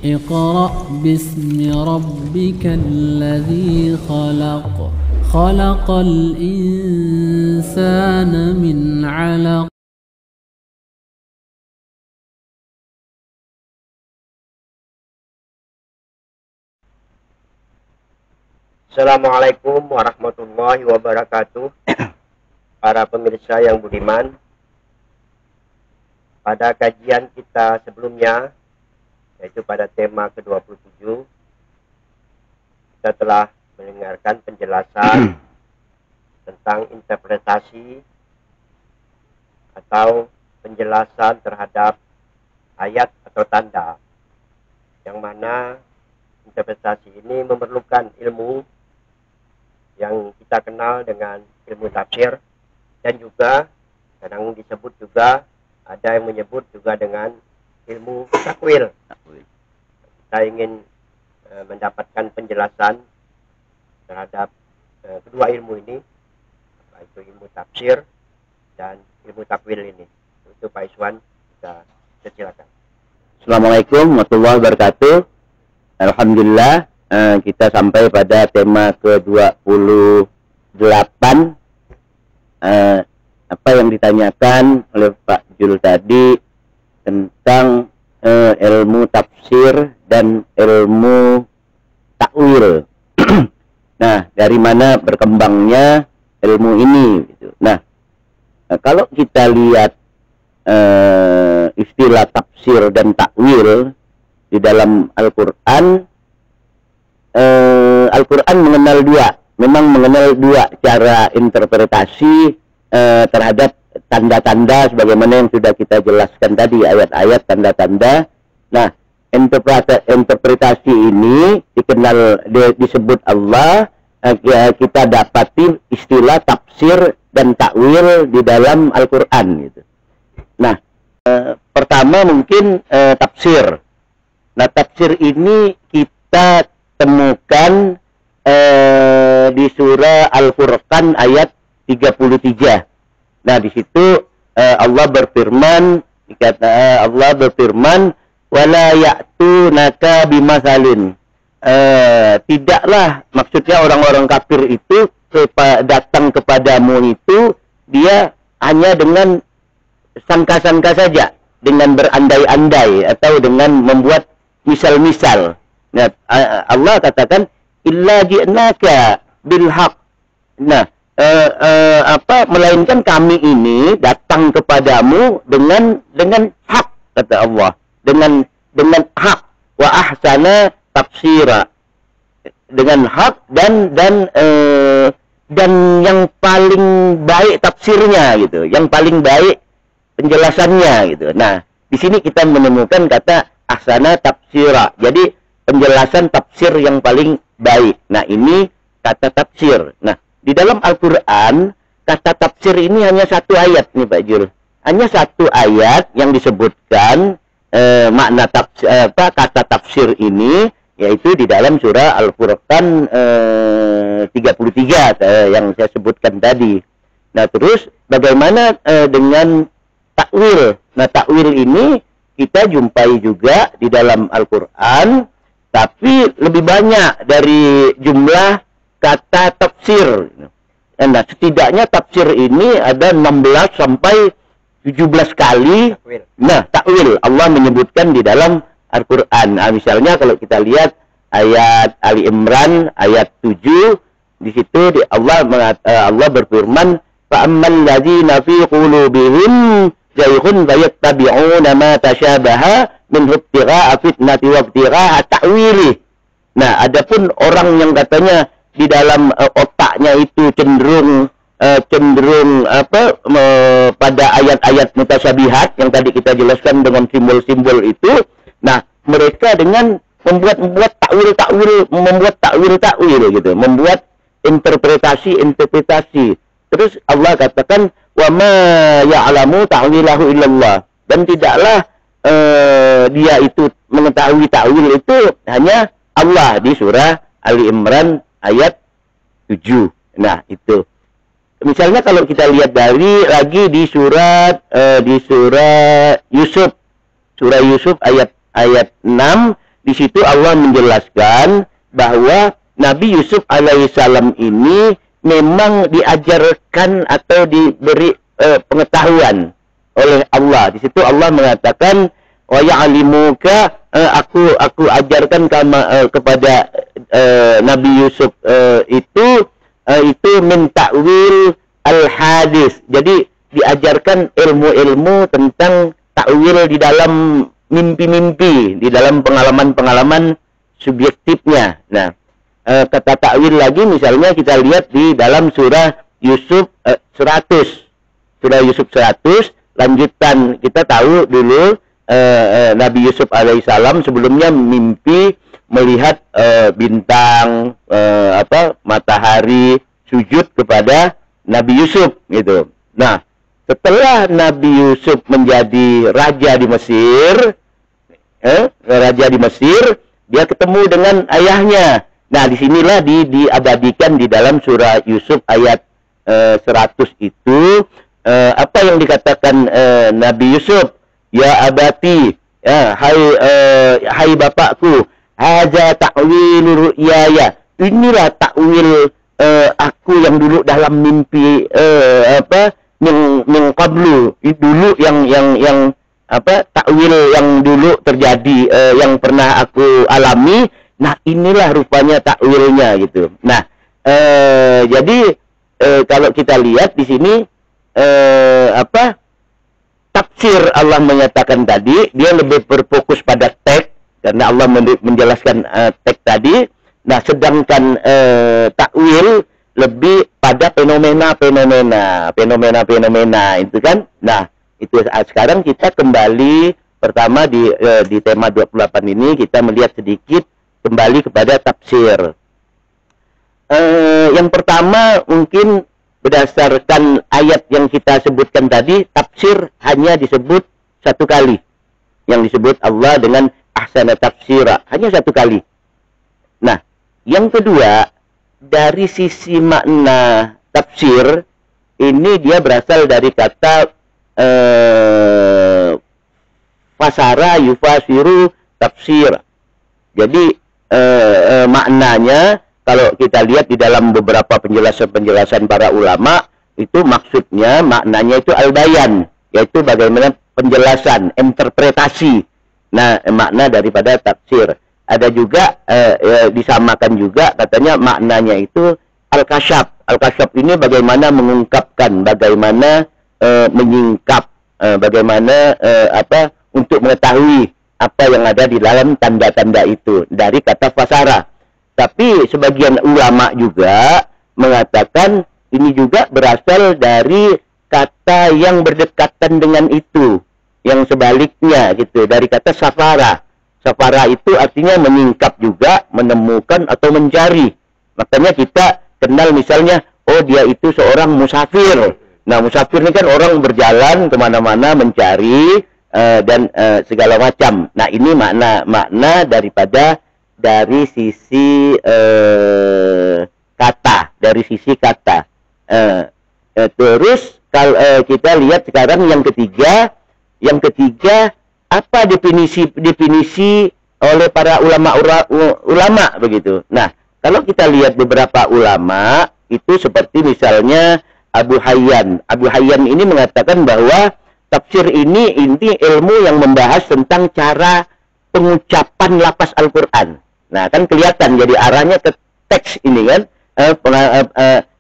اقرأ باسم ربك الذي خلق خلق الإنسان من علق. Assalamualaikum warahmatullahi wabarakatuh. Para pemirsa yang budiman, pada kajian kita sebelumnya, yaitu pada tema ke-27, kita telah mendengarkan penjelasan tentang interpretasi atau penjelasan terhadap ayat atau tanda, yang mana interpretasi ini memerlukan ilmu yang kita kenal dengan ilmu tafsir, dan juga kadang disebut juga, ada yang menyebut juga dengan ilmu takwil. Kita ingin mendapatkan penjelasan terhadap kedua ilmu ini, yaitu ilmu tafsir dan ilmu takwil ini. Itu Pak Iswan, kita silakan. Assalamualaikum warahmatullahi wabarakatuh. Alhamdulillah, kita sampai pada tema ke-28. Apa yang ditanyakan oleh Pak Jul tadi tentang ilmu tafsir dan ilmu takwil. Nah, dari mana berkembangnya ilmu ini gitu. Nah, kalau kita lihat istilah tafsir dan takwil di dalam Al-Qur'an, Al-Quran memang mengenal dua cara interpretasi terhadap tanda-tanda, sebagaimana yang sudah kita jelaskan tadi, ayat-ayat tanda-tanda. Nah, interpretasi ini disebut Allah, kita dapati istilah tafsir dan takwil di dalam Al-Quran gitu. Nah, pertama mungkin tafsir. Nah, tafsir ini kita temukan di surah Al-Furqan ayat 33. Nah, di situ Allah berfirman, wala ya'tunaka bimatsalin. Tidaklah, maksudnya orang-orang kafir itu datang kepadamu itu dia hanya dengan sangka-sangka saja, dengan berandai-andai atau dengan membuat misal-misal. Nah, Allah katakan illa ji'naka bil haq. Nah, melainkan kami ini datang kepadamu dengan hak, kata Allah, dengan hak, wa ahsana tafsira, dengan hak dan yang paling baik tafsirnya gitu, yang paling baik penjelasannya gitu. Nah, di sini kita menemukan kata ahsana tafsira. Jadi penjelasan tafsir yang paling baik. Nah, ini kata tafsir. Nah, di dalam Al-Quran, kata tafsir ini hanya satu ayat nih Pak Jul. Hanya satu ayat yang disebutkan makna tafsir, kata tafsir ini, yaitu di dalam surah Al-Furqan 33 yang saya sebutkan tadi. Nah, terus bagaimana dengan takwil? Nah, takwil ini kita jumpai juga di dalam Al-Quran, tapi lebih banyak dari jumlah kata tafsir. Nah, setidaknya tafsir ini ada 16 sampai 17 kali. Nah, takwil Allah menyebutkan di dalam Al-Quran. Nah, misalnya kalau kita lihat ayat Ali Imran ayat 7, di situ Allah berfirman, fa'ammal ladzina fi qulubihim zayghun fayattabi'una ma tashabaha min ibtigha'a fitnati wa ibtigha'a ta'wili. Nah, adapun orang yang katanya di dalam otaknya itu cenderung pada ayat-ayat mutasyabihat yang tadi kita jelaskan dengan simbol-simbol itu. Nah, mereka dengan membuat takwil gitu, membuat interpretasi. Terus Allah katakan, wa ma ya'lamu ta'wilahu illallah, dan tidaklah dia itu mengetahui takwil itu hanya Allah, di surah Ali Imran ayat 7. Nah, itu. Misalnya kalau kita lihat lagi di surah Yusuf, surah Yusuf ayat 6, di situ Allah menjelaskan bahwa Nabi Yusuf alaihissalam ini memang diajarkan atau diberi pengetahuan oleh Allah. Di situ Allah mengatakan, wa ya'limuka, aku ajarkan kepada Nabi Yusuf itu min ta'wil al-hadis. Jadi diajarkan ilmu-ilmu tentang takwil di dalam mimpi-mimpi, di dalam pengalaman-pengalaman subjektifnya. Nah, kata takwil lagi misalnya kita lihat di dalam surah Yusuf 100. Surah Yusuf 100, lanjutan kita tahu dulu Nabi Yusuf alaihissalam sebelumnya mimpi melihat bintang, matahari sujud kepada Nabi Yusuf gitu. Nah, setelah Nabi Yusuf menjadi raja di Mesir, dia ketemu dengan ayahnya. Nah, disinilah diabadikan di dalam surah Yusuf ayat 100 itu apa yang dikatakan Nabi Yusuf, ya abati, hai bapakku, haza ta'wil ru'yaya, inilah takwil aku yang dulu dalam mimpi min qablu, dulu yang takwil yang dulu terjadi, yang pernah aku alami. Nah, inilah rupanya takwilnya gitu. Nah, jadi kalau kita lihat di sini tafsir Allah menyatakan tadi, dia lebih berfokus pada teks karena Allah menjelaskan teks tadi. Nah, sedangkan takwil lebih pada fenomena itu kan. Nah, itu sekarang kita kembali pertama di tema 28 ini kita melihat sedikit kembali kepada tafsir. Yang pertama mungkin berdasarkan ayat yang kita sebutkan tadi, tafsir hanya disebut satu kali. Yang disebut Allah dengan ahsana tafsira, hanya satu kali. Nah, yang kedua, dari sisi makna tafsir, ini dia berasal dari kata fasara yufasiru tafsir. Jadi maknanya, kalau kita lihat di dalam beberapa penjelasan para ulama, itu maksudnya, maknanya itu al-bayan, yaitu bagaimana penjelasan, interpretasi. Nah, makna daripada tafsir. Ada juga, disamakan juga, katanya maknanya itu al-kasyaf. Al-kasyaf ini bagaimana mengungkapkan, bagaimana menyingkap, bagaimana untuk mengetahui apa yang ada di dalam tanda-tanda itu, dari kata fasara. Tapi sebagian ulama juga mengatakan ini juga berasal dari kata yang berdekatan dengan itu, yang sebaliknya gitu, dari kata safara. Safara itu artinya menyingkap juga, menemukan atau mencari. Makanya kita kenal misalnya, oh dia itu seorang musafir. Nah, musafir ini kan orang berjalan kemana-mana mencari dan segala macam. Nah, ini makna daripada dari sisi kata, terus kalau kita lihat sekarang yang ketiga apa definisi oleh para ulama begitu. Nah, kalau kita lihat beberapa ulama itu seperti misalnya Abu Hayyan ini mengatakan bahwa tafsir ini ilmu yang membahas tentang cara pengucapan lafaz Al-Quran. Nah, kan kelihatan jadi arahnya ke teks ini kan,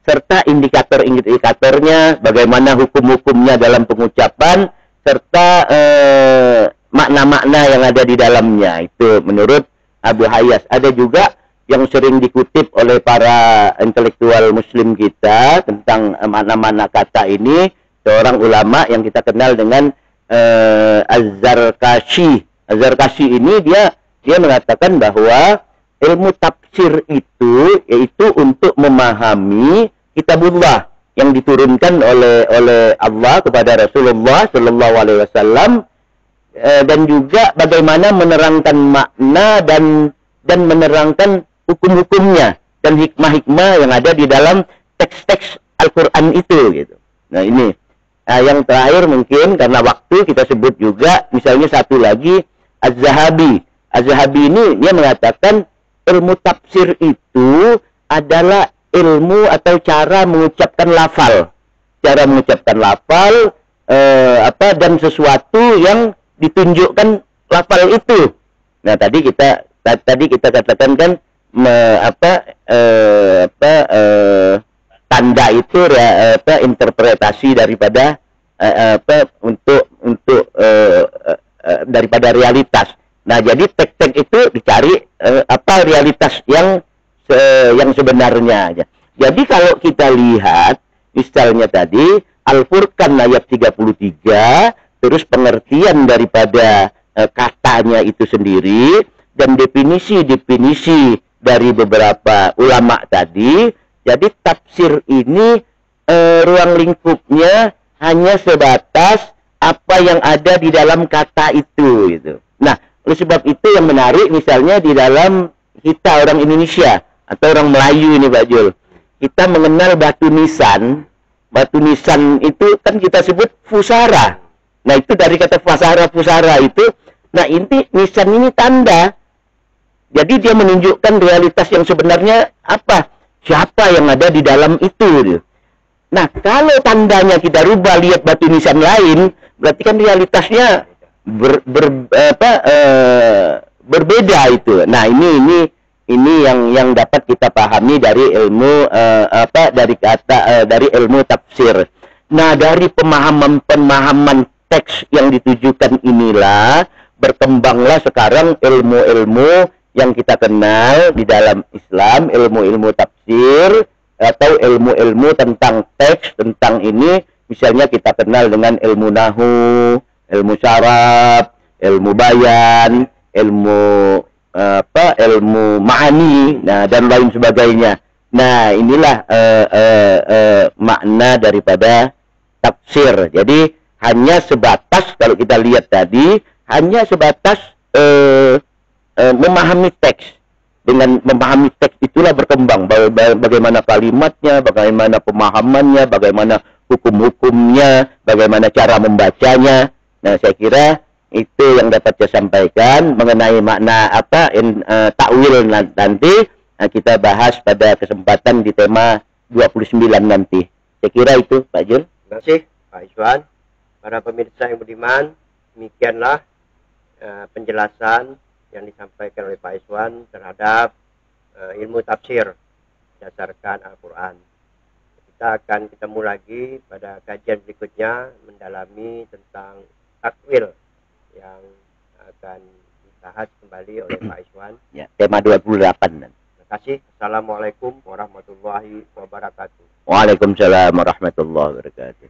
serta indikator-indikatornya, bagaimana hukum-hukumnya dalam pengucapan, serta makna-makna yang ada di dalamnya. Itu menurut Abu Hayyan. Ada juga yang sering dikutip oleh para intelektual muslim kita tentang makna-makna kata ini, seorang ulama yang kita kenal dengan Az-Zarkashi. Az-Zarkashi ini dia mengatakan bahwa ilmu tafsir itu yaitu untuk memahami kitabullah yang diturunkan oleh Allah kepada Rasulullah Shallallahu Alaihi Wasallam, dan juga bagaimana menerangkan makna dan menerangkan hukum-hukumnya dan hikmah-hikmah yang ada di dalam teks-teks Al-Quran itu gitu. Nah, ini yang terakhir mungkin karena waktu kita sebut juga misalnya satu lagi Az-Zahabi. Az-Zahabi ini dia mengatakan ilmu tafsir itu adalah ilmu atau cara mengucapkan lafal. Cara mengucapkan lafal dan sesuatu yang ditunjukkan lafal itu. Nah, tadi kita katakan kan tanda itu interpretasi daripada daripada realitas. Nah, jadi tek-tek itu dicari apa realitas yang sebenarnya. Jadi kalau kita lihat misalnya tadi Al-Furqan ayat 33, terus pengertian daripada katanya itu sendiri dan definisi-definisi dari beberapa ulama tadi. Jadi tafsir ini ruang lingkupnya hanya sebatas apa yang ada di dalam kata itu gitu. Nah, oleh sebab itu yang menarik misalnya di dalam kita orang Indonesia atau orang Melayu ini Pak Jul, kita mengenal batu nisan. Batu nisan itu kan kita sebut fusara. Nah, itu dari kata fusara itu. Nah, ini nisan ini tanda. Jadi dia menunjukkan realitas yang sebenarnya apa? Siapa yang ada di dalam itu. Nah, kalau tandanya kita rubah lihat batu nisan lain, berarti kan realitasnya berbeda itu. Nah, ini yang dapat kita pahami dari ilmu dari ilmu tafsir. Nah, dari pemahaman teks yang ditujukan inilah berkembanglah sekarang ilmu-ilmu yang kita kenal di dalam Islam, ilmu-ilmu tafsir atau ilmu-ilmu tentang teks, tentang ini misalnya kita kenal dengan ilmu nahu, ilmu syarab, ilmu bayan, ilmu ilmu ma'ani, nah dan lain sebagainya. Nah, inilah makna daripada tafsir. Jadi hanya sebatas kalau kita lihat tadi hanya sebatas memahami teks. Dengan memahami teks itulah berkembang bagaimana kalimatnya, bagaimana pemahamannya, bagaimana hukum-hukumnya, bagaimana cara membacanya. Nah, saya kira itu yang dapat saya sampaikan mengenai makna takwil nanti. Nah, kita bahas pada kesempatan di tema 29 nanti. Saya kira itu Pak Jul. Terima kasih Pak Iswan. Para pemirsa yang budiman, demikianlah penjelasan yang disampaikan oleh Pak Iswan terhadap ilmu tafsir berdasarkan Al-Quran. Kita akan ketemu lagi pada kajian berikutnya mendalami tentang takwil yang akan dibahas kembali oleh Pak Iswan. Ya, tema 28. Terima kasih. Assalamualaikum warahmatullahi wabarakatuh. Waalaikumsalam warahmatullahi wabarakatuh.